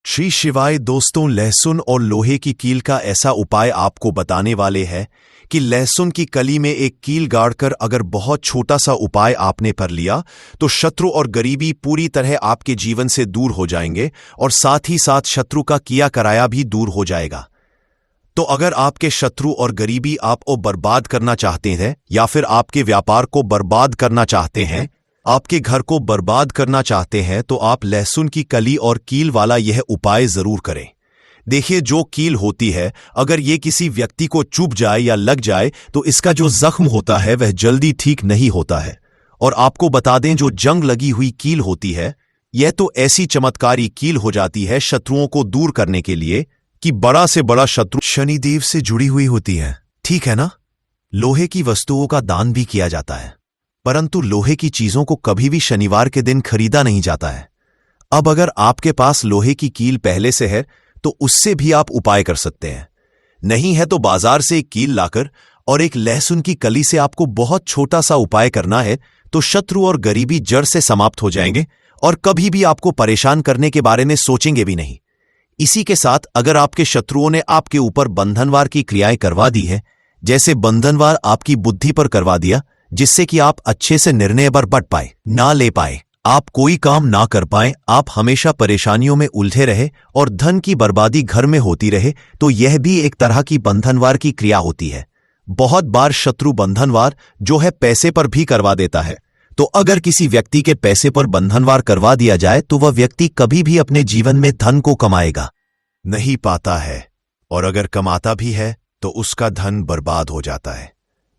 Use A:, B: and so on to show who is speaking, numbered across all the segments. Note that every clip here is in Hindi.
A: श्री शिवाय दोस्तों, लहसुन और लोहे की कील का ऐसा उपाय आपको बताने वाले हैं कि लहसुन की कली में एक कील गाड़कर अगर बहुत छोटा सा उपाय आपने कर लिया तो शत्रु और गरीबी पूरी तरह आपके जीवन से दूर हो जाएंगे और साथ ही साथ शत्रु का किया कराया भी दूर हो जाएगा। तो अगर आपके शत्रु और गरीबी आपको बर्बाद करना चाहते हैं या फिर आपके व्यापार को बर्बाद करना चाहते हैं, आपके घर को बर्बाद करना चाहते हैं, तो आप लहसुन की कली और कील वाला यह उपाय जरूर करें। देखिए, जो कील होती है अगर ये किसी व्यक्ति को चुभ जाए या लग जाए तो इसका जो जख्म होता है वह जल्दी ठीक नहीं होता है। और आपको बता दें, जो जंग लगी हुई कील होती है यह तो ऐसी चमत्कारी कील हो जाती है शत्रुओं को दूर करने के लिए कि बड़ा से बड़ा शत्रु शनिदेव से जुड़ी हुई होती है। ठीक है ना? लोहे की वस्तुओं का दान भी किया जाता है, परंतु लोहे की चीजों को कभी भी शनिवार के दिन खरीदा नहीं जाता है। अब अगर आपके पास लोहे की कील पहले से है तो उससे भी आप उपाय कर सकते हैं। नहीं है तो बाजार से एक कील लाकर और एक लहसुन की कली से आपको बहुत छोटा सा उपाय करना है तो शत्रु और गरीबी जड़ से समाप्त हो जाएंगे और कभी भी आपको परेशान करने के बारे में सोचेंगे भी नहीं। इसी के साथ अगर आपके शत्रुओं ने आपके ऊपर बंधनवार की क्रियाएं करवा दी है, जैसे बंधनवार आपकी बुद्धि पर करवा दिया जिससे कि आप अच्छे से निर्णय पर बढ़ पाए ना ले पाए, आप कोई काम ना कर पाए, आप हमेशा परेशानियों में उलझे रहे और धन की बर्बादी घर में होती रहे, तो यह भी एक तरह की बंधनवार की क्रिया होती है। बहुत बार शत्रु बंधनवार जो है पैसे पर भी करवा देता है। तो अगर किसी व्यक्ति के पैसे पर बंधनवार करवा दिया जाए तो वह व्यक्ति कभी भी अपने जीवन में धन को कमाएगा नहीं पाता है, और अगर कमाता भी है तो उसका धन बर्बाद हो जाता है।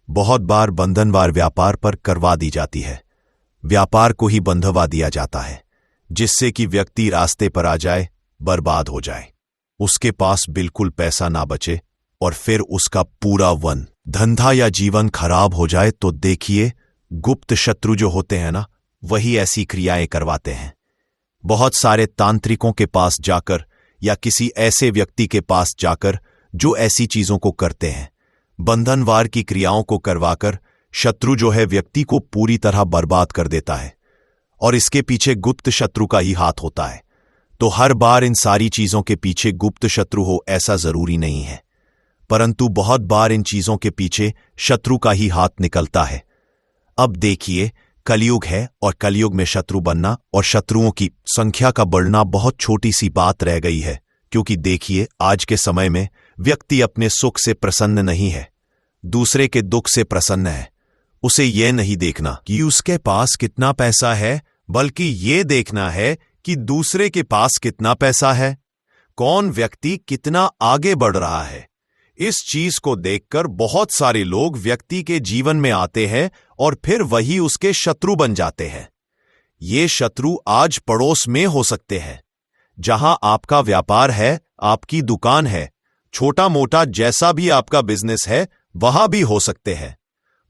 A: बहुत बार बंधनवार व्यापार पर करवा दी जाती है, व्यापार को ही बंधवा दिया जाता है जिससे कि व्यक्ति रास्ते पर आ जाए, बर्बाद हो जाए, उसके पास बिल्कुल पैसा ना बचे और फिर उसका पूरा वन धंधा या जीवन खराब हो जाए। तो देखिए, गुप्त शत्रु जो होते हैं ना, वही ऐसी क्रियाएं करवाते हैं। बहुत सारे तांत्रिकों के पास जाकर या किसी ऐसे व्यक्ति के पास जाकर जो ऐसी चीजों को करते हैं, बंधनवार की क्रियाओं को करवाकर शत्रु जो है व्यक्ति को पूरी तरह बर्बाद कर देता है और इसके पीछे गुप्त शत्रु का ही हाथ होता है। तो हर बार इन सारी चीजों के पीछे गुप्त शत्रु हो ऐसा जरूरी नहीं है, परंतु बहुत बार इन चीजों के पीछे शत्रु का ही हाथ निकलता है। अब देखिए, कलयुग है और कलयुग में शत्रु बनना और शत्रुओं की संख्या का बढ़ना बहुत छोटी सी बात रह गई है, क्योंकि देखिए, आज के समय में व्यक्ति अपने सुख से प्रसन्न नहीं है, दूसरे के दुख से प्रसन्न है। उसे यह नहीं देखना कि उसके पास कितना पैसा है, बल्कि यह देखना है कि दूसरे के पास कितना पैसा है, कौन व्यक्ति कितना आगे बढ़ रहा है। इस चीज को देखकर बहुत सारे लोग व्यक्ति के जीवन में आते हैं और फिर वही उसके शत्रु बन जाते हैं। ये शत्रु आज पड़ोस में हो सकते हैं, जहां आपका व्यापार है, आपकी दुकान है, छोटा मोटा जैसा भी आपका बिजनेस है वहां भी हो सकते हैं।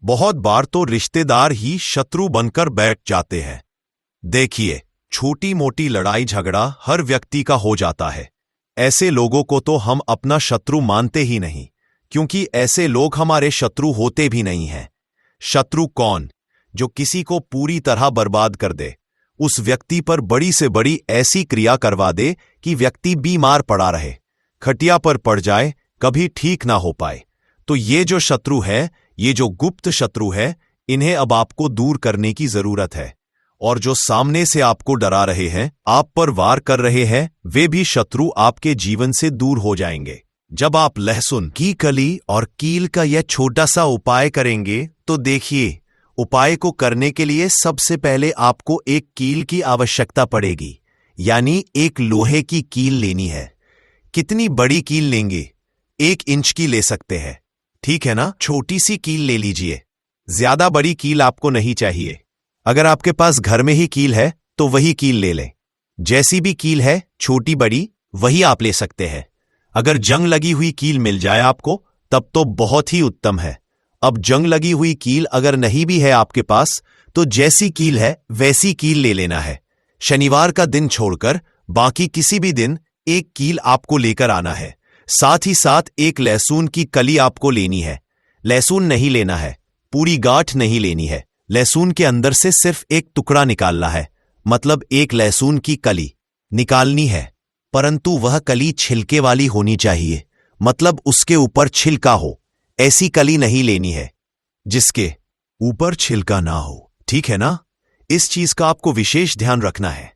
A: बहुत बार तो रिश्तेदार ही शत्रु बनकर बैठ जाते हैं। देखिए, छोटी मोटी लड़ाई झगड़ा हर व्यक्ति का हो जाता है। ऐसे लोगों को तो हम अपना शत्रु मानते ही नहीं, क्योंकि ऐसे लोग हमारे शत्रु होते भी नहीं हैं। शत्रु कौन? जो किसी को पूरी तरह बर्बाद कर दे, उस व्यक्ति पर बड़ी से बड़ी ऐसी क्रिया करवा दे कि व्यक्ति बीमार पड़ा रहे, खटिया पर पड़ जाए, कभी ठीक ना हो पाए। तो ये जो शत्रु है, ये जो गुप्त शत्रु है, इन्हें अब आपको दूर करने की जरूरत है। और जो सामने से आपको डरा रहे हैं, आप पर वार कर रहे हैं, वे भी शत्रु आपके जीवन से दूर हो जाएंगे। जब आप लहसुन की कली और कील का यह छोटा सा उपाय करेंगे तो देखिए, उपाय को करने के लिए सबसे पहले आपको एक कील की आवश्यकता पड़ेगी, यानी एक लोहे की कील लेनी है। कितनी बड़ी कील लेंगे? 1 इंच की ले सकते हैं, ठीक है ना? छोटी सी कील ले लीजिए, ज्यादा बड़ी कील आपको नहीं चाहिए। अगर आपके पास घर में ही कील है तो वही कील ले लें। जैसी भी कील है, छोटी बड़ी, वही आप ले सकते हैं। अगर जंग लगी हुई कील मिल जाए आपको तब तो बहुत ही उत्तम है। अब जंग लगी हुई कील अगर नहीं भी है आपके पास तो जैसी कील है वैसी कील ले लेना है। शनिवार का दिन छोड़कर बाकी किसी भी दिन एक कील आपको लेकर आना है। साथ ही साथ एक लहसुन की कली आपको लेनी है। लहसुन नहीं लेना है, पूरी गांठ नहीं लेनी है, लहसुन के अंदर से सिर्फ एक टुकड़ा निकालना है, मतलब एक लहसुन की कली निकालनी है। परंतु वह कली छिलके वाली होनी चाहिए, मतलब उसके ऊपर छिलका हो। ऐसी कली नहीं लेनी है जिसके ऊपर छिलका ना हो, ठीक है ना? इस चीज का आपको विशेष ध्यान रखना है।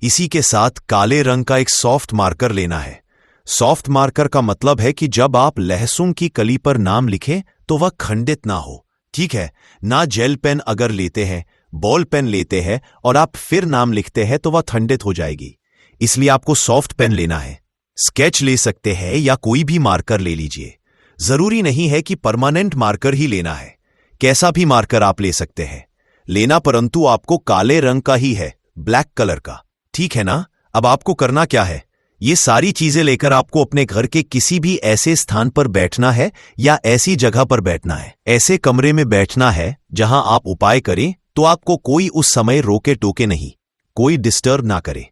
A: इसी के साथ काले रंग का एक सॉफ्ट मार्कर लेना है। सॉफ्ट मार्कर का मतलब है कि जब आप लहसुन की कली पर नाम लिखें तो वह खंडित ना हो, ठीक है ना? जेल पेन अगर लेते हैं, बॉल पेन लेते हैं और आप फिर नाम लिखते हैं तो वह खंडित हो जाएगी। इसलिए आपको सॉफ्ट पेन लेना है। स्केच ले सकते हैं या कोई भी मार्कर ले लीजिए। जरूरी नहीं है कि परमानेंट मार्कर ही लेना है, कैसा भी मार्कर आप ले सकते हैं लेना, परंतु आपको काले रंग का ही है, ब्लैक कलर का, ठीक है ना? अब आपको करना क्या है, ये सारी चीजें लेकर आपको अपने घर के किसी भी ऐसे स्थान पर बैठना है या ऐसी जगह पर बैठना है, ऐसे कमरे में बैठना है जहां आप उपाय करें तो आपको कोई उस समय रोके टोके नहीं, कोई डिस्टर्ब ना करे।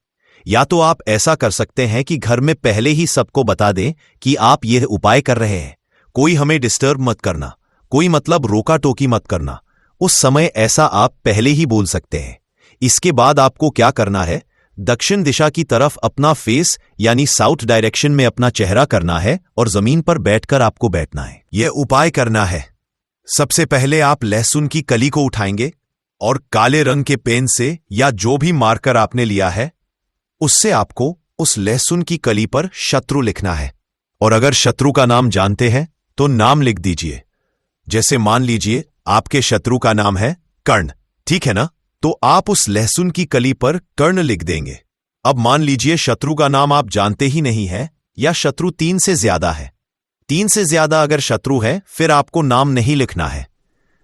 A: या तो आप ऐसा कर सकते हैं कि घर में पहले ही सबको बता दें कि आप यह उपाय कर रहे हैं, कोई हमें डिस्टर्ब मत करना, कोई मतलब रोका टोकी मत करना। उस समय ऐसा आप पहले ही बोल सकते हैं। इसके बाद आपको क्या करना है, दक्षिण दिशा की तरफ अपना फेस यानी साउथ डायरेक्शन में अपना चेहरा करना है और जमीन पर बैठकर आपको बैठना है। यह उपाय करना है। सबसे पहले आप लहसुन की कली को उठाएंगे और काले रंग के पेन से या जो भी मार्कर आपने लिया है उससे आपको उस लहसुन की कली पर शत्रु लिखना है। और अगर शत्रु का नाम जानते हैं तो नाम लिख दीजिए। जैसे मान लीजिए आपके शत्रु का नाम है कर्ण, ठीक है ना? तो आप उस लहसुन की कली पर कर्ण लिख देंगे। अब मान लीजिए शत्रु का नाम आप जानते ही नहीं है या शत्रु 3 से ज्यादा है। 3 से ज्यादा अगर शत्रु है फिर आपको नाम नहीं लिखना है,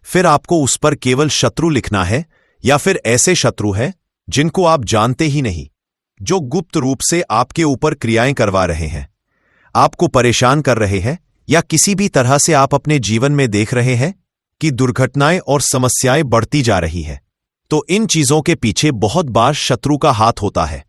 A: फिर आपको उस पर केवल शत्रु लिखना है। या फिर ऐसे शत्रु है जिनको आप जानते ही नहीं, जो गुप्त रूप से आपके ऊपर क्रियाएं करवा रहे हैं, आपको परेशान कर रहे हैं, या किसी भी तरह से आप अपने जीवन में देख रहे हैं कि दुर्घटनाएं और समस्याएं बढ़ती जा रही है। तो इन चीजों के पीछे बहुत बार शत्रु का हाथ होता है।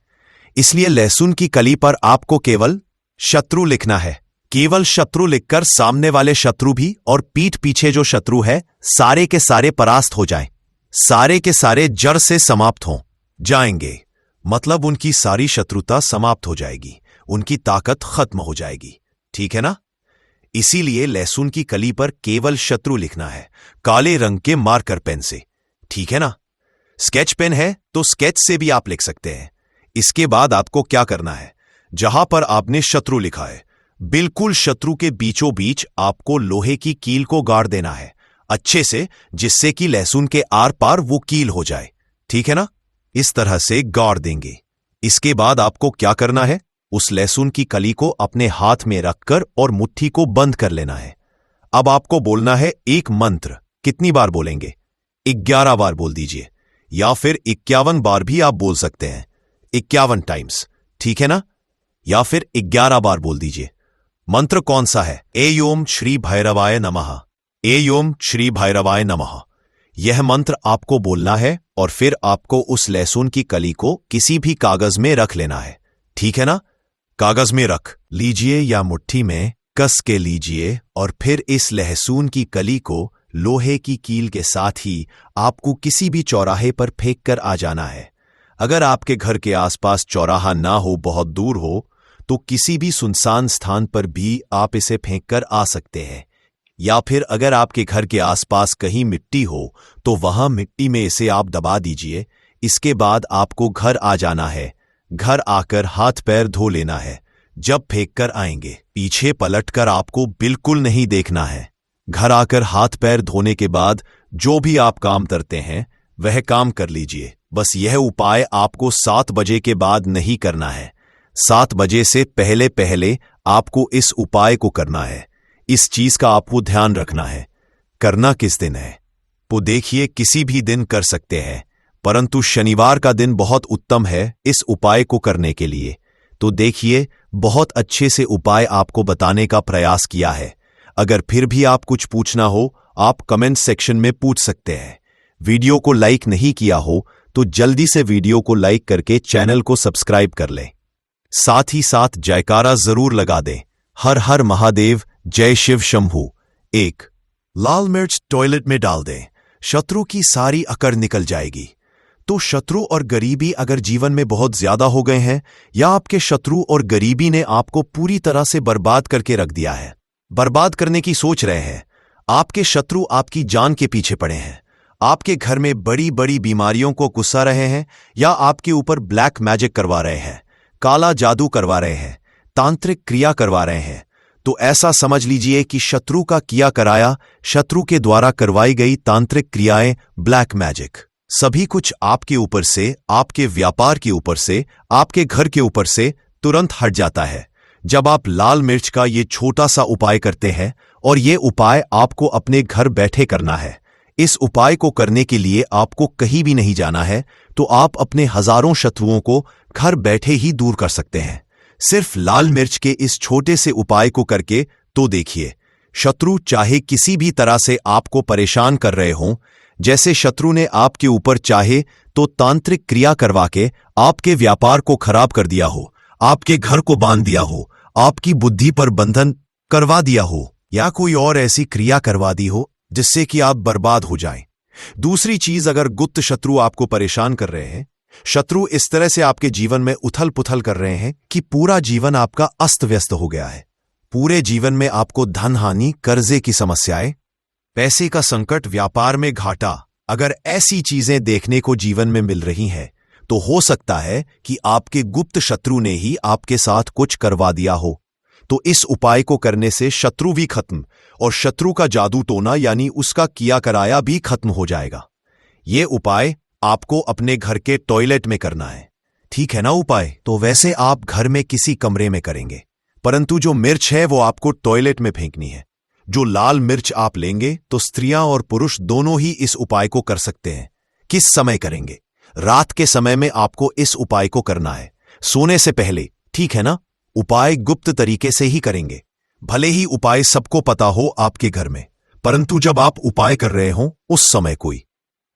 A: इसलिए लहसुन की कली पर आपको केवल शत्रु लिखना है। केवल शत्रु लिखकर सामने वाले शत्रु भी और पीठ पीछे जो शत्रु है सारे के सारे परास्त हो जाएं, सारे के सारे जड़ से समाप्त हो जाएंगे। मतलब उनकी सारी शत्रुता समाप्त हो जाएगी, उनकी ताकत खत्म हो जाएगी, ठीक है ना? इसीलिए लहसुन की कली पर केवल शत्रु लिखना है, काले रंग के मार्कर पेन से, ठीक है ना? स्केच पेन है तो स्केच से भी आप लिख सकते हैं। इसके बाद आपको क्या करना है, जहां पर आपने शत्रु लिखा है बिल्कुल शत्रु के बीचों बीच आपको लोहे की कील को गाड़ देना है अच्छे से, जिससे कि लहसुन के आर पार वो कील हो जाए, ठीक है ना? इस तरह से गाड़ देंगे। इसके बाद आपको क्या करना है, उस लहसुन की कली को अपने हाथ में रखकर और मुट्ठी को बंद कर लेना है। अब आपको बोलना है एक मंत्र। कितनी बार बोलेंगे? 11 बार बोल दीजिए, या फिर 51 बार भी आप बोल सकते हैं, 51 टाइम्स, ठीक है ना? या फिर 11 बार बोल दीजिए। मंत्र कौन सा है? ए ओम श्री भैरवाय नमः, ए ओम श्री भैरवाय नमः। यह मंत्र आपको बोलना है और फिर आपको उस लहसुन की कली को किसी भी कागज में रख लेना है, ठीक है ना? कागज में रख लीजिए या मुट्ठी में कस के लीजिए और फिर इस लहसुन की कली को लोहे की कील के साथ ही आपको किसी भी चौराहे पर फेंक कर आ जाना है। अगर आपके घर के आसपास चौराहा ना हो, बहुत दूर हो, तो किसी भी सुनसान स्थान पर भी आप इसे फेंक कर आ सकते हैं। या फिर अगर आपके घर के आसपास कहीं मिट्टी हो तो वहां मिट्टी में इसे आप दबा दीजिए। इसके बाद आपको घर आ जाना है। घर आकर हाथ पैर धो लेना है। जब फेंक कर आएंगे पीछे पलटकर आपको बिल्कुल नहीं देखना है। घर आकर हाथ पैर धोने के बाद जो भी आप काम करते हैं वह काम कर लीजिए। बस यह उपाय आपको 7 बजे के बाद नहीं करना है। 7 बजे से पहले पहले आपको इस उपाय को करना है। इस चीज का आपको ध्यान रखना है। करना किस दिन है वो देखिए, किसी भी दिन कर सकते हैं, परंतु शनिवार का दिन बहुत उत्तम है इस उपाय को करने के लिए। तो देखिए, बहुत अच्छे से उपाय आपको बताने का प्रयास किया है। अगर फिर भी आप कुछ पूछना हो आप कमेंट सेक्शन में पूछ सकते हैं। वीडियो को लाइक नहीं किया हो तो जल्दी से वीडियो को लाइक करके चैनल को सब्सक्राइब कर लें। साथ ही साथ जयकारा जरूर लगा दें। हर हर महादेव, जय शिव शंभू। 1 लाल मिर्च टॉयलेट में डाल दें, शत्रु की सारी अकड़ निकल जाएगी। तो शत्रु और गरीबी अगर जीवन में बहुत ज्यादा हो गए हैं, या आपके शत्रु और गरीबी ने आपको पूरी तरह से बर्बाद करके रख दिया है, बर्बाद करने की सोच रहे हैं, आपके शत्रु आपकी जान के पीछे पड़े हैं, आपके घर में बड़ी बड़ी बीमारियों को गुस्सा रहे हैं, या आपके ऊपर ब्लैक मैजिक करवा रहे हैं, काला जादू करवा रहे हैं, तांत्रिक क्रिया करवा रहे हैं, तो ऐसा समझ लीजिए कि शत्रु का किया कराया, शत्रु के द्वारा करवाई गई तांत्रिक क्रियाएं, ब्लैक मैजिक, सभी कुछ आपके ऊपर से, आपके व्यापार के ऊपर से, आपके घर के ऊपर से तुरंत हट जाता है जब आप लाल मिर्च का ये छोटा सा उपाय करते हैं। और ये उपाय आपको अपने घर बैठे करना है। इस उपाय को करने के लिए आपको कहीं भी नहीं जाना है, तो आप अपने हजारों शत्रुओं को घर बैठे ही दूर कर सकते हैं, सिर्फ लाल मिर्च के इस छोटे से उपाय को करके। तो देखिए, शत्रु चाहे किसी भी तरह से आपको परेशान कर रहे हों, जैसे शत्रु ने आपके ऊपर चाहे तो तांत्रिक क्रिया करवा के आपके व्यापार को खराब कर दिया हो, आपके घर को बांध दिया हो, आपकी बुद्धि पर बंधन करवा दिया हो, या कोई और ऐसी क्रिया करवा दी हो जिससे कि आप बर्बाद हो जाएं। दूसरी चीज, अगर गुप्त शत्रु आपको परेशान कर रहे हैं, शत्रु इस तरह से आपके जीवन में उथल पुथल कर रहे हैं कि पूरा जीवन आपका अस्त व्यस्त हो गया है। पूरे जीवन में आपको धन हानि, कर्जे की समस्याएं, पैसे का संकट, व्यापार में घाटा, अगर ऐसी चीजें देखने को जीवन में मिल रही हैं, तो हो सकता है कि आपके गुप्त शत्रु ने ही आपके साथ कुछ करवा दिया हो। तो इस उपाय को करने से शत्रु भी खत्म, और शत्रु का जादू टोना यानी उसका किया कराया भी खत्म हो जाएगा। ये उपाय आपको अपने घर के टॉयलेट में करना है, ठीक है ना उपाय? तो वैसे आप घर में किसी कमरे में करेंगे, परंतु जो मिर्च है वो आपको टॉयलेट में फेंकनी है। जो लाल मिर्च आप लेंगे तो स्त्रियां और पुरुष दोनों ही इस उपाय को कर सकते हैं। किस समय करेंगे? रात के समय में आपको इस उपाय को करना है, सोने से पहले, ठीक है ना? उपाय गुप्त तरीके से ही करेंगे, भले ही उपाय सबको पता हो आपके घर में, परंतु जब आप उपाय कर रहे हो उस समय कोई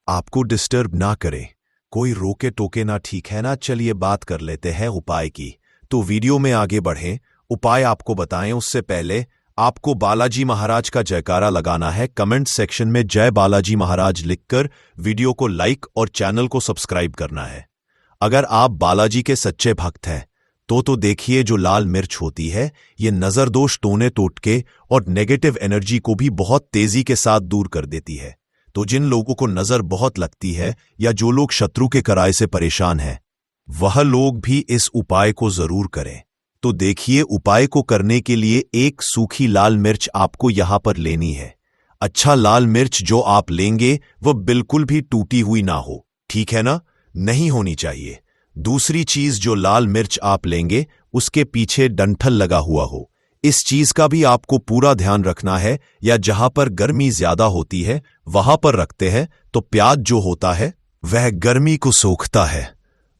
A: आपको डिस्टर्ब ना करे, कोई रोके टोके ना, ठीक है ना? चलिए बात कर लेते हैं उपाय की। तो वीडियो में आगे बढ़ें, उपाय आपको बताएं उससे पहले आपको बालाजी महाराज का जयकारा लगाना है। कमेंट सेक्शन में जय बालाजी महाराज लिखकर वीडियो को लाइक और चैनल को सब्सक्राइब करना है। अगर आप बालाजी के सच्चे भक्त हैं तो देखिए, जो लाल मिर्च होती है ये नजर दोष, टोने टोटके और नेगेटिव एनर्जी को भी बहुत तेजी के साथ दूर कर देती है। तो जिन लोगों को नजर बहुत लगती है या जो लोग शत्रु के कराए से परेशान हैं, वह लोग भी इस उपाय को जरूर करें। तो देखिए, उपाय को करने के लिए एक सूखी लाल मिर्च आपको यहां पर लेनी है। अच्छा लाल मिर्च जो आप लेंगे वह बिल्कुल भी टूटी हुई ना हो, ठीक है ना? नहीं होनी चाहिए। दूसरी चीज, जो लाल मिर्च आप लेंगे उसके पीछे डंठल लगा हुआ हो। इस चीज का भी आपको पूरा ध्यान रखना है, या जहां पर गर्मी ज्यादा होती है वहां पर रखते हैं तो प्याज जो होता है वह गर्मी को सोखता है।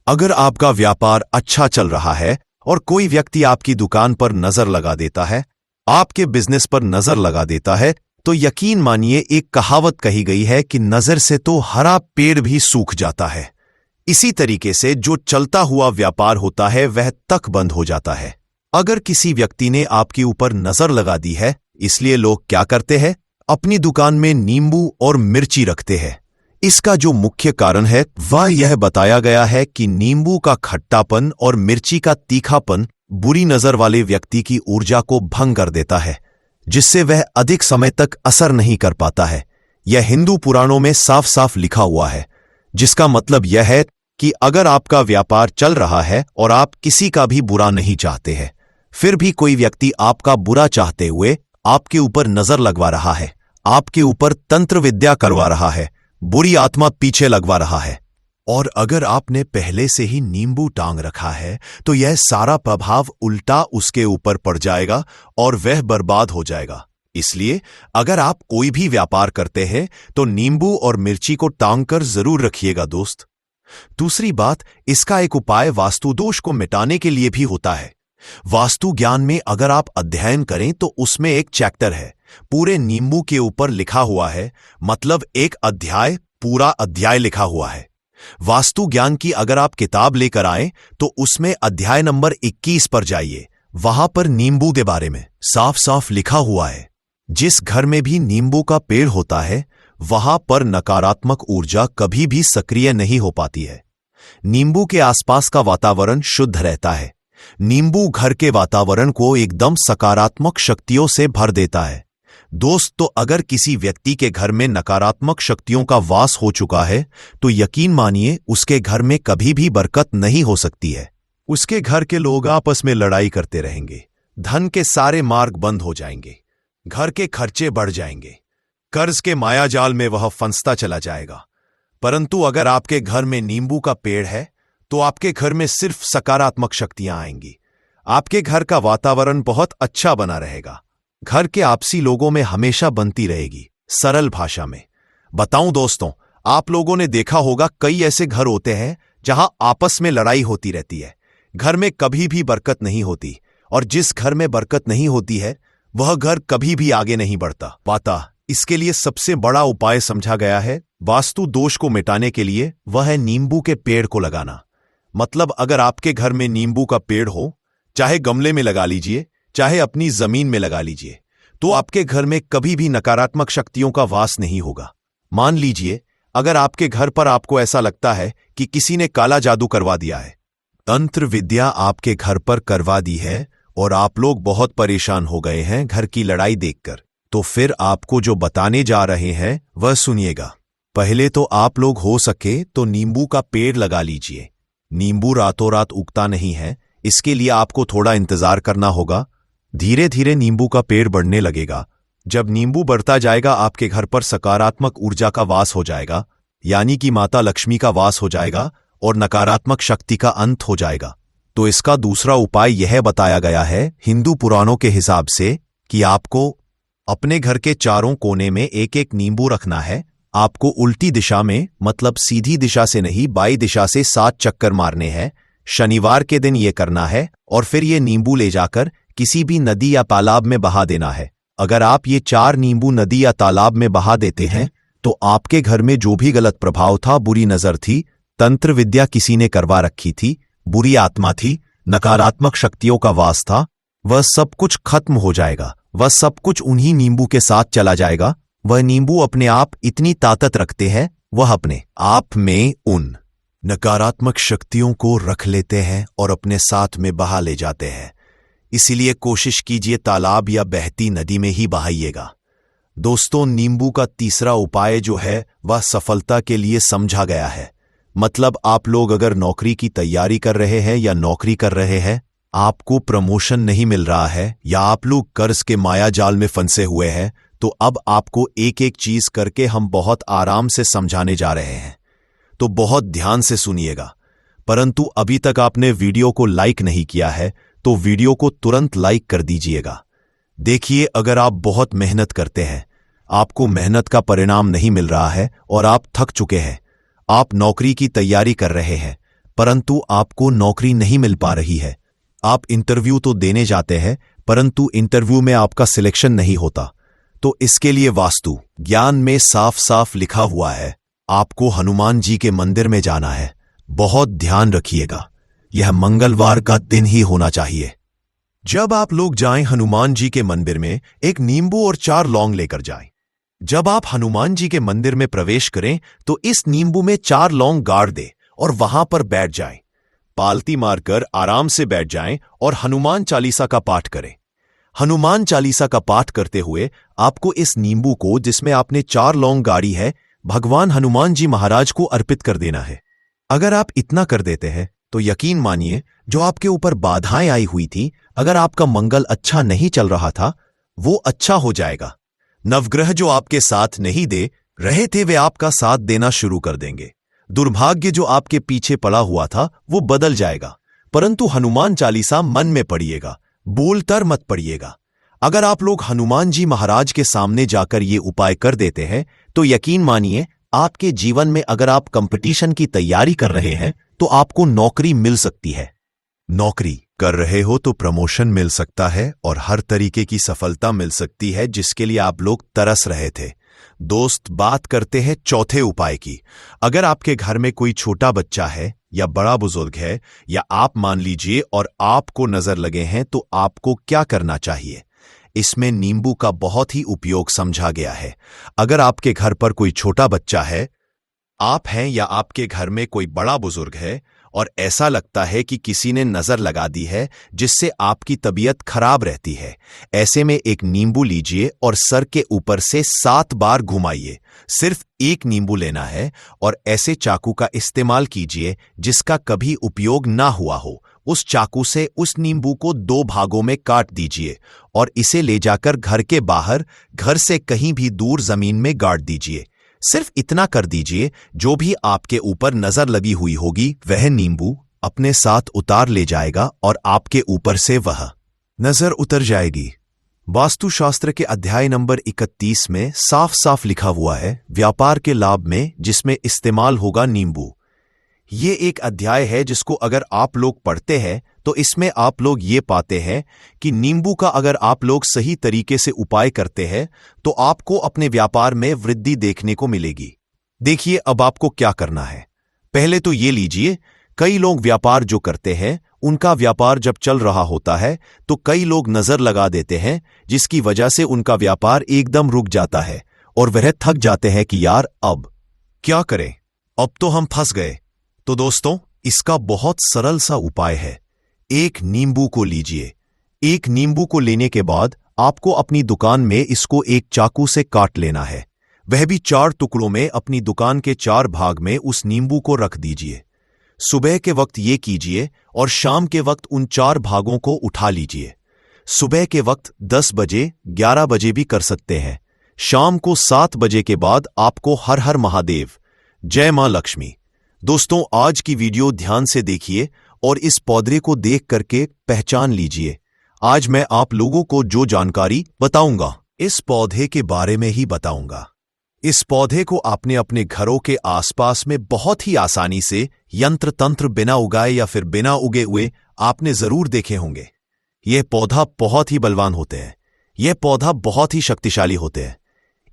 A: अगर आपका व्यापार अच्छा चल रहा है और कोई व्यक्ति आपकी दुकान पर नजर लगा देता है, आपके बिजनेस पर नजर लगा देता है, तो यकीन मानिए, एक कहावत कही गई है कि नजर से तो हरा पेड़ भी सूख जाता है। इसी तरीके से जो चलता हुआ व्यापार होता है वह तक बंद हो जाता है। अगर किसी व्यक्ति ने आपके ऊपर नजर लगा दी है, इसलिए लोग क्या करते हैं, अपनी दुकान में नींबू और मिर्ची रखते हैं। इसका जो मुख्य कारण है वह यह बताया गया है कि नींबू का खट्टापन और मिर्ची का तीखापन बुरी नजर वाले व्यक्ति की ऊर्जा को भंग कर देता है, जिससे वह अधिक समय तक असर नहीं कर पाता है। यह हिंदू पुराणों में साफ साफ लिखा हुआ है, जिसका मतलब यह है कि अगर आपका व्यापार चल रहा है और आप किसी का भी बुरा नहीं चाहते हैं, फिर भी कोई व्यक्ति आपका बुरा चाहते हुए आपके ऊपर नजर लगवा रहा है, आपके ऊपर तंत्र विद्या करवा रहा है, बुरी आत्मा पीछे लगवा रहा है, और अगर आपने पहले से ही नींबू टांग रखा है, तो यह सारा प्रभाव उल्टा उसके ऊपर पड़ जाएगा और वह बर्बाद हो जाएगा। इसलिए अगर आप कोई भी व्यापार करते हैं तो नींबू और मिर्ची को टांग कर जरूर रखिएगा दोस्त। दूसरी बात, इसका एक उपाय वास्तु दोष को मिटाने के लिए भी होता है। वास्तु ज्ञान में अगर आप अध्ययन करें तो उसमें एक चैप्टर है, पूरे नींबू के ऊपर लिखा हुआ है, मतलब एक अध्याय, पूरा अध्याय लिखा हुआ है। वास्तु ज्ञान की अगर आप किताब लेकर आए तो उसमें अध्याय नंबर 21 पर जाइए, वहां पर नींबू के बारे में साफ साफ लिखा हुआ है। जिस घर में भी नींबू का पेड़ होता है वहां पर नकारात्मक ऊर्जा कभी भी सक्रिय नहीं हो पाती है। नींबू के आसपास का वातावरण शुद्ध रहता है। नींबू घर के वातावरण को एकदम सकारात्मक शक्तियों से भर देता है। दोस्त, तो अगर किसी व्यक्ति के घर में नकारात्मक शक्तियों का वास हो चुका है तो यकीन मानिए उसके घर में कभी भी बरकत नहीं हो सकती है। उसके घर के लोग आपस में लड़ाई करते रहेंगे, धन के सारे मार्ग बंद हो जाएंगे, घर के खर्चे बढ़ जाएंगे, कर्ज के मायाजाल में वह फंसता चला जाएगा। परंतु अगर आपके घर में नींबू का पेड़ है तो आपके घर में सिर्फ सकारात्मक शक्तियां आएंगी। आपके घर का वातावरण बहुत अच्छा बना रहेगा। घर के आपसी लोगों में हमेशा बनती रहेगी। सरल भाषा में बताऊं दोस्तों, आप लोगों ने देखा होगा कई ऐसे घर होते हैं जहां आपस में लड़ाई होती रहती है। घर में कभी भी बरकत नहीं होती, और जिस घर में बरकत नहीं होती है वह घर कभी भी आगे नहीं बढ़ता। इसके लिए सबसे बड़ा उपाय समझा गया है वास्तु दोष को मिटाने के लिए, वह है नींबू के पेड़ को लगाना। मतलब अगर आपके घर में नींबू का पेड़ हो, चाहे गमले में लगा लीजिए, चाहे अपनी जमीन में लगा लीजिए, तो आपके घर में कभी भी नकारात्मक शक्तियों का वास नहीं होगा। मान लीजिए अगर आपके घर पर आपको ऐसा लगता है कि किसी ने काला जादू करवा दिया है, तंत्र विद्या आपके घर पर करवा दी है और आप लोग बहुत परेशान हो गए हैं घर की लड़ाई देखकर, तो फिर आपको जो बताने जा रहे हैं वह सुनिएगा। पहले तो आप लोग हो सके तो नींबू का पेड़ लगा लीजिए। नींबू रातों रात उगता नहीं है, इसके लिए आपको थोड़ा इंतजार करना होगा। धीरे धीरे नींबू का पेड़ बढ़ने लगेगा। जब नींबू बढ़ता जाएगा आपके घर पर सकारात्मक ऊर्जा का वास हो जाएगा, यानी कि माता लक्ष्मी का वास हो जाएगा और नकारात्मक शक्ति का अंत हो जाएगा। तो इसका दूसरा उपाय यह बताया गया है हिंदू पुराणों के हिसाब से कि आपको अपने घर के चारों कोने में एक एक नींबू रखना है। आपको उल्टी दिशा में, मतलब सीधी दिशा से नहीं, बाई दिशा से 7 चक्कर मारने हैं। शनिवार के दिन यह करना है और फिर यह नींबू ले जाकर किसी भी नदी या तालाब में बहा देना है। अगर आप ये 4 नींबू नदी या तालाब में बहा देते हैं तो आपके घर में जो भी गलत प्रभाव था, बुरी नजर थी, तंत्र विद्या किसी ने करवा रखी थी, बुरी आत्मा थी, नकारात्मक शक्तियों का वास था, वह सब कुछ खत्म हो जाएगा। वह सब कुछ उन्हीं नींबू के साथ चला जाएगा। वह नींबू अपने आप इतनी ताकत रखते हैं, वह अपने आप में उन नकारात्मक शक्तियों को रख लेते हैं और अपने साथ में बहा ले जाते हैं। इसीलिए कोशिश कीजिए तालाब या बहती नदी में ही बहाइएगा। दोस्तों, नींबू का तीसरा उपाय जो है वह सफलता के लिए समझा गया है। मतलब आप लोग अगर नौकरी की तैयारी कर रहे हैं या नौकरी कर रहे हैं, आपको प्रमोशन नहीं मिल रहा है या आप लोग कर्ज के माया जाल में फंसे हुए हैं, तो अब आपको एक एक चीज करके हम बहुत आराम से समझाने जा रहे हैं, तो बहुत ध्यान से सुनिएगा। परंतु अभी तक आपने वीडियो को लाइक नहीं किया है तो वीडियो को तुरंत लाइक कर दीजिएगा। देखिए, अगर आप बहुत मेहनत करते हैं, आपको मेहनत का परिणाम नहीं मिल रहा है और आप थक चुके हैं, आप नौकरी की तैयारी कर रहे हैं परंतु आपको नौकरी नहीं मिल पा रही है, आप इंटरव्यू तो देने जाते हैं परंतु इंटरव्यू में आपका सिलेक्शन नहीं होता, तो इसके लिए वास्तु ज्ञान में साफ साफ लिखा हुआ है आपको हनुमान जी के मंदिर में जाना है। बहुत ध्यान रखिएगा, यह मंगलवार का दिन ही होना चाहिए। जब आप लोग जाएं हनुमान जी के मंदिर में, एक नींबू और 4 लौंग लेकर जाएं। जब आप हनुमान जी के मंदिर में प्रवेश करें तो इस नींबू में 4 लौंग गाड़ दें और वहां पर बैठ जाएं। पालती मारकर आराम से बैठ जाएं और हनुमान चालीसा का पाठ करें। हनुमान चालीसा का पाठ करते हुए आपको इस नींबू को, जिसमें आपने 4 लौंग गाड़ी है, भगवान हनुमान जी महाराज को अर्पित कर देना है। अगर आप इतना कर देते हैं तो यकीन मानिए जो आपके ऊपर बाधाएं आई हुई थी, अगर आपका मंगल अच्छा नहीं चल रहा था, वो अच्छा हो जाएगा। नवग्रह जो आपके साथ नहीं दे रहे थे वे आपका साथ देना शुरू कर देंगे। दुर्भाग्य जो आपके पीछे पड़ा हुआ था वो बदल जाएगा। परंतु हनुमान चालीसा मन में पढ़िएगा, बोलकर मत पढ़िएगा। अगर आप लोग हनुमान जी महाराज के सामने जाकर ये उपाय कर देते हैं तो यकीन मानिए आपके जीवन में, अगर आप कंपटीशन की तैयारी कर रहे हैं तो आपको नौकरी मिल सकती है। नौकरी कर रहे हो तो प्रमोशन मिल सकता है और हर तरीके की सफलता मिल सकती है जिसके लिए आप लोग तरस रहे थे। दोस्त, बात करते हैं चौथे उपाय की। अगर आपके घर में कोई छोटा बच्चा है या बड़ा बुजुर्ग है या आप मान लीजिए और आपको नजर लगे हैं, तो आपको क्या करना चाहिए? इसमें नींबू का बहुत ही उपयोग समझा गया है। अगर आपके घर पर कोई छोटा बच्चा है, आप हैं या आपके घर में कोई बड़ा बुजुर्ग है और ऐसा लगता है कि किसी ने नजर लगा दी है जिससे आपकी तबीयत खराब रहती है, ऐसे में एक नींबू लीजिए और सर के ऊपर से 7 बार घुमाइए। सिर्फ एक नींबू लेना है और ऐसे चाकू का इस्तेमाल कीजिए जिसका कभी उपयोग ना हुआ हो। उस चाकू से उस नींबू को 2 भागों में काट दीजिए और इसे ले जाकर घर के बाहर, घर से कहीं भी दूर जमीन में गाड़ दीजिए। सिर्फ इतना कर दीजिए, जो भी आपके ऊपर नजर लगी हुई होगी वह नींबू अपने साथ उतार ले जाएगा और आपके ऊपर से वह नजर उतर जाएगी। वास्तुशास्त्र के अध्याय नंबर 31 में साफ साफ लिखा हुआ है व्यापार के लाभ में जिसमें इस्तेमाल होगा नींबू। ये एक अध्याय है जिसको अगर आप लोग पढ़ते हैं तो इसमें आप लोग ये पाते हैं कि नींबू का अगर आप लोग सही तरीके से उपाय करते हैं तो आपको अपने व्यापार में वृद्धि देखने को मिलेगी। देखिए अब आपको क्या करना है। पहले तो ये लीजिए, कई लोग व्यापार जो करते हैं उनका व्यापार जब चल रहा होता है तो कई लोग नजर लगा देते हैं जिसकी वजह से उनका व्यापार एकदम रुक जाता है और वह थक जाते हैं कि यार अब क्या करें, अब तो हम फंस गए। तो दोस्तों, इसका बहुत सरल सा उपाय है। एक नींबू को लीजिए। एक नींबू को लेने के बाद आपको अपनी दुकान में इसको एक चाकू से काट लेना है, वह भी 4 टुकड़ों में। अपनी दुकान के 4 भाग में उस नींबू को रख दीजिए। सुबह के वक्त ये कीजिए और शाम के वक्त उन 4 भागों को उठा लीजिए। सुबह के वक्त 10 बजे, 11 बजे भी कर सकते हैं। शाम को 7 बजे के बाद आपको हर हर महादेव, जय मां लक्ष्मी। दोस्तों, आज की वीडियो ध्यान से देखिए और इस पौधे को देख करके पहचान लीजिए। आज मैं आप लोगों को जो जानकारी बताऊंगा इस पौधे के बारे में ही बताऊंगा। इस पौधे को आपने अपने घरों के आसपास में बहुत ही आसानी से यंत्र तंत्र बिना उगाए या फिर बिना उगे हुए आपने जरूर देखे होंगे। यह पौधा बहुत ही बलवान होते हैं, यह पौधा बहुत ही शक्तिशाली होते हैं,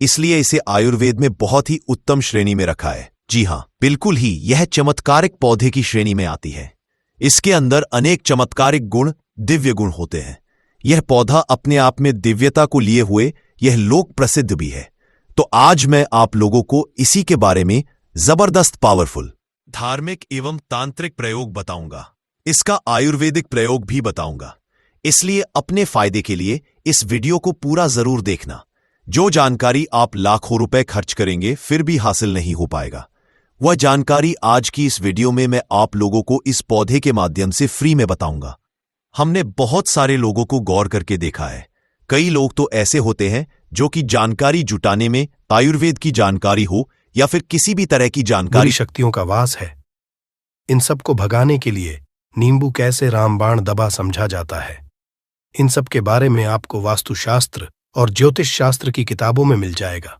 A: इसलिए इसे आयुर्वेद में बहुत ही उत्तम श्रेणी में रखा है। जी हां, बिल्कुल ही यह चमत्कारिक पौधे की श्रेणी में आती है। इसके अंदर अनेक चमत्कारिक गुण, दिव्य गुण होते हैं। यह पौधा अपने आप में दिव्यता को लिए हुए यह लोक प्रसिद्ध भी है। तो आज मैं आप लोगों को इसी के बारे में जबरदस्त पावरफुल धार्मिक एवं तांत्रिक प्रयोग बताऊंगा। इसका आयुर्वेदिक प्रयोग भी बताऊंगा। इसलिए अपने फायदे के लिए इस वीडियो को पूरा जरूर देखना। जो जानकारी आप लाखों रुपए खर्च करेंगे फिर भी हासिल नहीं हो पाएगा, वह जानकारी आज की इस वीडियो में मैं आप लोगों को इस पौधे के माध्यम से फ्री में बताऊंगा। हमने बहुत सारे लोगों को गौर करके देखा है। कई लोग तो ऐसे होते हैं जो कि जानकारी जुटाने में, आयुर्वेद की जानकारी हो या फिर किसी भी तरह की जानकारी,
B: शक्तियों का वास है। इन सब को भगाने के लिए नींबू कैसे रामबाण दबा समझा जाता है, इन सब के बारे में आपको वास्तुशास्त्र और ज्योतिष शास्त्र की किताबों में मिल जाएगा।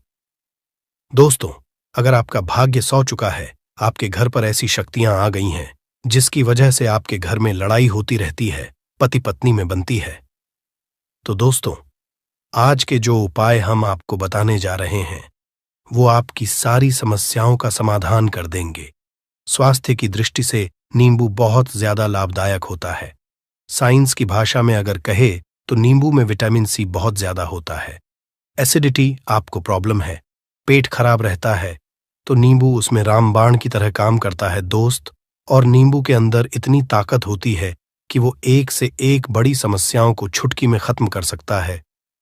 B: दोस्तों, अगर आपका भाग्य सौ चुका है, आपके घर पर ऐसी शक्तियां आ गई हैं जिसकी वजह से आपके घर में लड़ाई होती रहती है, पति पत्नी में बनती है, तो दोस्तों आज के जो उपाय हम आपको बताने जा रहे हैं वो आपकी सारी समस्याओं का समाधान कर देंगे। स्वास्थ्य की दृष्टि से नींबू बहुत ज्यादा लाभदायक होता है। साइंस की भाषा में अगर कहे तो नींबू में विटामिन सी बहुत ज्यादा होता है। एसिडिटी आपको प्रॉब्लम है, पेट खराब रहता है, तो नींबू उसमें रामबाण की तरह काम करता है दोस्त। और नींबू के अंदर इतनी ताकत होती है कि वो एक से एक बड़ी समस्याओं को चुटकी में खत्म कर सकता है,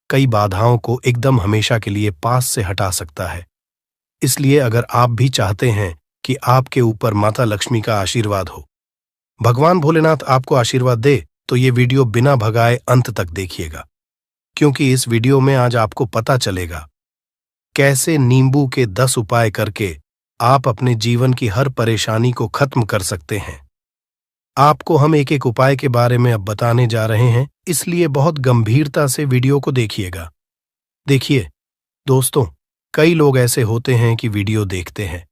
B: कई बाधाओं को एकदम हमेशा के लिए पास से हटा सकता है। इसलिए अगर आप भी चाहते हैं कि आपके ऊपर माता लक्ष्मी का आशीर्वाद हो, भगवान भोलेनाथ आपको आशीर्वाद दे, तो ये वीडियो बिना भगाए अंत तक देखिएगा, क्योंकि इस वीडियो में आज आपको पता चलेगा कैसे नींबू के 10 उपाय करके आप अपने जीवन की हर परेशानी को खत्म कर सकते हैं। आपको हम एक एक उपाय के बारे में अब बताने जा रहे हैं, इसलिए बहुत गंभीरता से वीडियो को देखिएगा। देखिए दोस्तों, कई लोग ऐसे होते हैं कि वीडियो देखते हैं,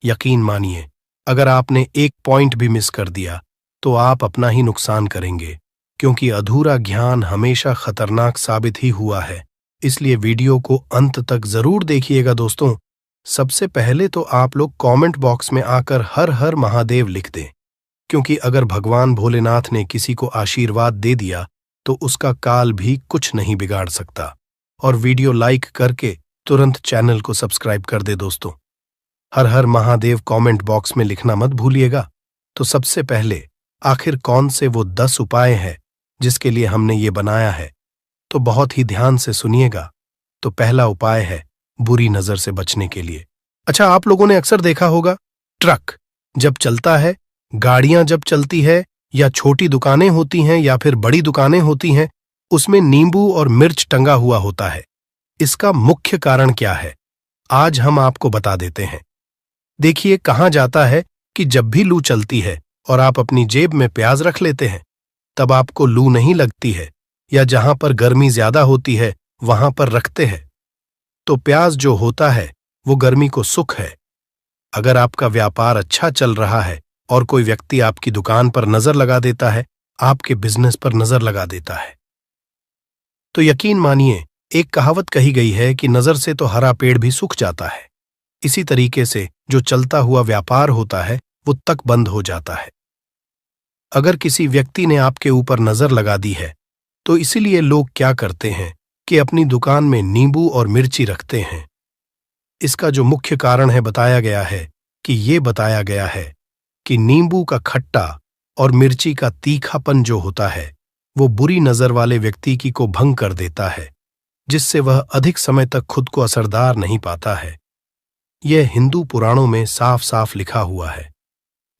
B: यकीन मानिए अगर आपने एक पॉइंट भी मिस कर दिया तो आप अपना ही नुकसान करेंगे, क्योंकि अधूरा ज्ञान हमेशा खतरनाक साबित ही हुआ है। इसलिए वीडियो को अंत तक जरूर देखिएगा। दोस्तों, सबसे पहले तो आप लोग कमेंट बॉक्स में आकर हर हर महादेव लिख दें, क्योंकि अगर भगवान भोलेनाथ ने किसी को आशीर्वाद दे दिया तो उसका काल भी कुछ नहीं बिगाड़ सकता। और वीडियो लाइक करके तुरंत चैनल को सब्सक्राइब कर दे दोस्तों। हर हर महादेव कमेंट बॉक्स में लिखना मत भूलिएगा। तो सबसे पहले आखिर कौन से वो 10 उपाय हैं जिसके लिए हमने ये बनाया है, तो बहुत ही ध्यान से सुनिएगा। तो पहला उपाय है बुरी नजर से बचने के लिए। अच्छा, आप लोगों ने अक्सर देखा होगा, ट्रक जब चलता है, गाड़ियां जब चलती है, या छोटी दुकानें होती हैं या फिर बड़ी दुकानें होती हैं, उसमें नींबू और मिर्च टंगा हुआ होता है। इसका मुख्य कारण क्या है, आज हम आपको बता देते हैं। देखिए, कहा जाता है कि जब भी लू चलती है और आप अपनी जेब में प्याज रख लेते हैं, तब आपको लू नहीं लगती है, या जहां पर गर्मी ज्यादा होती है वहां पर रखते हैं तो प्याज जो होता है वो गर्मी को सुख है। अगर आपका व्यापार अच्छा चल रहा है और कोई व्यक्ति आपकी दुकान पर नजर लगा देता है, आपके बिजनेस पर नजर लगा देता है, तो यकीन मानिए, एक कहावत कही गई है कि नजर से तो हरा पेड़ भी सूख जाता है। इसी तरीके से जो चलता हुआ व्यापार होता है वो तक बंद हो जाता है। अगर किसी व्यक्ति ने आपके ऊपर नजर लगा दी है, तो इसीलिए लोग क्या करते हैं कि अपनी दुकान में नींबू और मिर्ची रखते हैं। इसका जो मुख्य कारण है बताया गया है कि नींबू का खट्टा और मिर्ची का तीखापन जो होता है वो बुरी नजर वाले व्यक्ति की को भंग कर देता है, जिससे वह अधिक समय तक खुद को असरदार नहीं पाता है। यह हिंदू पुराणों में साफ साफ लिखा हुआ है,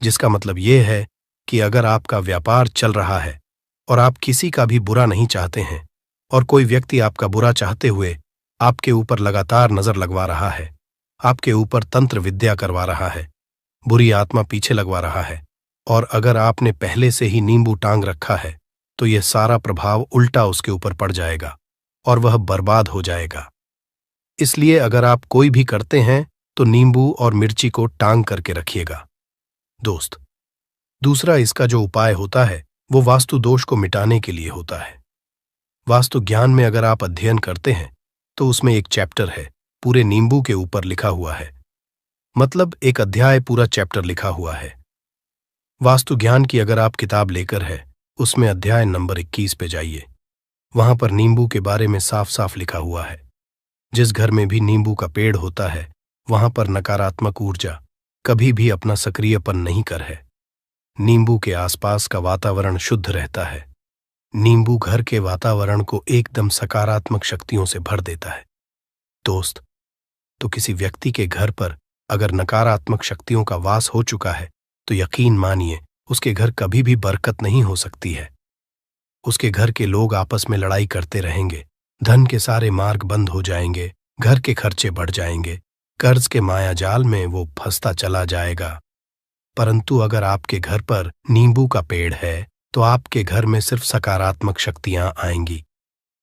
B: जिसका मतलब यह है कि अगर आपका व्यापार चल रहा है और आप किसी का भी बुरा नहीं चाहते हैं, और कोई व्यक्ति आपका बुरा चाहते हुए आपके ऊपर लगातार नजर लगवा रहा है, आपके ऊपर तंत्र विद्या करवा रहा है, बुरी आत्मा पीछे लगवा रहा है, और अगर आपने पहले से ही नींबू टांग रखा है, तो यह सारा प्रभाव उल्टा उसके ऊपर पड़ जाएगा और वह बर्बाद हो जाएगा। इसलिए अगर आप कोई भी करते हैं तो नींबू और मिर्ची को टांग करके रखिएगा दोस्त। दूसरा इसका जो उपाय होता है वो वास्तु दोष को मिटाने के लिए होता है। वास्तु ज्ञान में अगर आप अध्ययन करते हैं तो उसमें एक चैप्टर है पूरे नींबू के ऊपर लिखा हुआ है, मतलब एक अध्याय पूरा चैप्टर लिखा हुआ है। वास्तु ज्ञान की अगर आप किताब लेकर है, उसमें अध्याय नंबर 21 पे जाइए। वहां पर नींबू के बारे में साफ साफ लिखा हुआ है। जिस घर में भी नींबू का पेड़ होता है वहां पर नकारात्मक ऊर्जा कभी भी अपना सक्रियपन नहीं कर है। नींबू के आसपास का वातावरण शुद्ध रहता है। नींबू घर के वातावरण को एकदम सकारात्मक शक्तियों से भर देता है दोस्त। तो किसी व्यक्ति के घर पर अगर नकारात्मक शक्तियों का वास हो चुका है तो यकीन मानिए उसके घर कभी भी बरकत नहीं हो सकती है। उसके घर के लोग आपस में लड़ाई करते रहेंगे, धन के सारे मार्ग बंद हो जाएंगे, घर के खर्चे बढ़ जाएंगे, कर्ज के मायाजाल में वो फंसता चला जाएगा। परंतु अगर आपके घर पर नींबू का पेड़ है तो आपके घर में सिर्फ सकारात्मक शक्तियां आएंगी।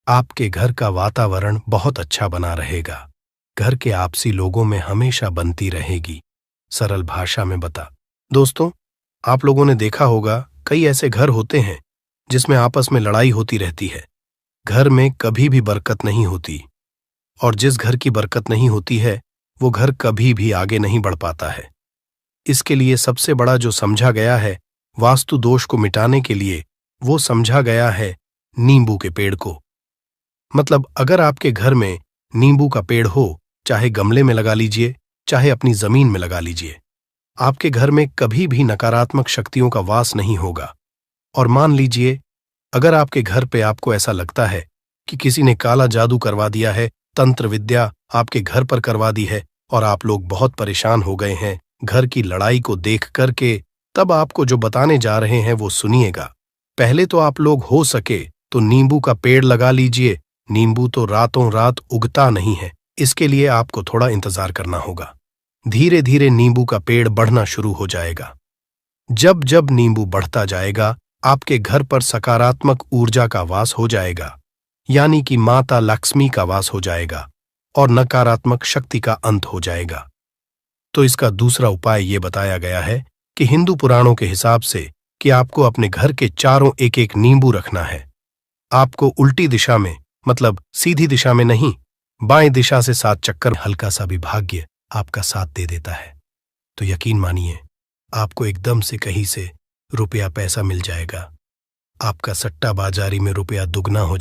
B: आपके घर का वातावरण बहुत अच्छा बना रहेगा। घर के आपसी लोगों में हमेशा बनती रहेगी। सरल भाषा में बता दोस्तों, आप लोगों ने देखा होगा कई ऐसे घर होते हैं जिसमें आपस में लड़ाई होती रहती है। घर में कभी भी बरकत नहीं होती, और जिस घर की बरकत नहीं होती है वो घर कभी भी आगे नहीं बढ़ पाता है। इसके लिए सबसे बड़ा जो समझा गया है वास्तु दोष को मिटाने के लिए, वो समझा गया है नींबू के पेड़ को। मतलब अगर आपके घर में नींबू का पेड़ हो, चाहे गमले में लगा लीजिए, चाहे अपनी जमीन में लगा लीजिए, आपके घर में कभी भी नकारात्मक शक्तियों का वास नहीं होगा। और मान लीजिए अगर आपके घर पे आपको ऐसा लगता है कि किसी ने काला जादू करवा दिया है, तंत्र विद्या आपके घर पर करवा दी है और आप लोग बहुत परेशान हो गए हैं घर की लड़ाई को देख करके, तब आपको जो बताने जा रहे हैं वो सुनिएगा। पहले तो आप लोग हो सके तो नींबू का पेड़ लगा लीजिए। नींबू तो रातों रात उगता नहीं है, इसके लिए आपको थोड़ा इंतजार करना होगा। धीरे धीरे नींबू का पेड़ बढ़ना शुरू हो जाएगा। जब जब नींबू बढ़ता जाएगा आपके घर पर सकारात्मक ऊर्जा का वास हो जाएगा, यानी कि माता लक्ष्मी का वास हो जाएगा और नकारात्मक शक्ति का अंत हो जाएगा। तो इसका दूसरा उपाय ये बताया गया है कि हिंदू पुराणों के हिसाब से कि आपको अपने घर के चारों एक एक नींबू रखना है। आपको उल्टी दिशा में, मतलब सीधी दिशा में नहीं, बाएं दिशा से 7 चक्कर। हल्का सा भी भाग्य आपका साथ दे देता है तो यकीन मानिए आपको एकदम से कहीं से रुपया पैसा मिल जाएगा। आपका सट्टा बाजारी में रुपया दुगना हो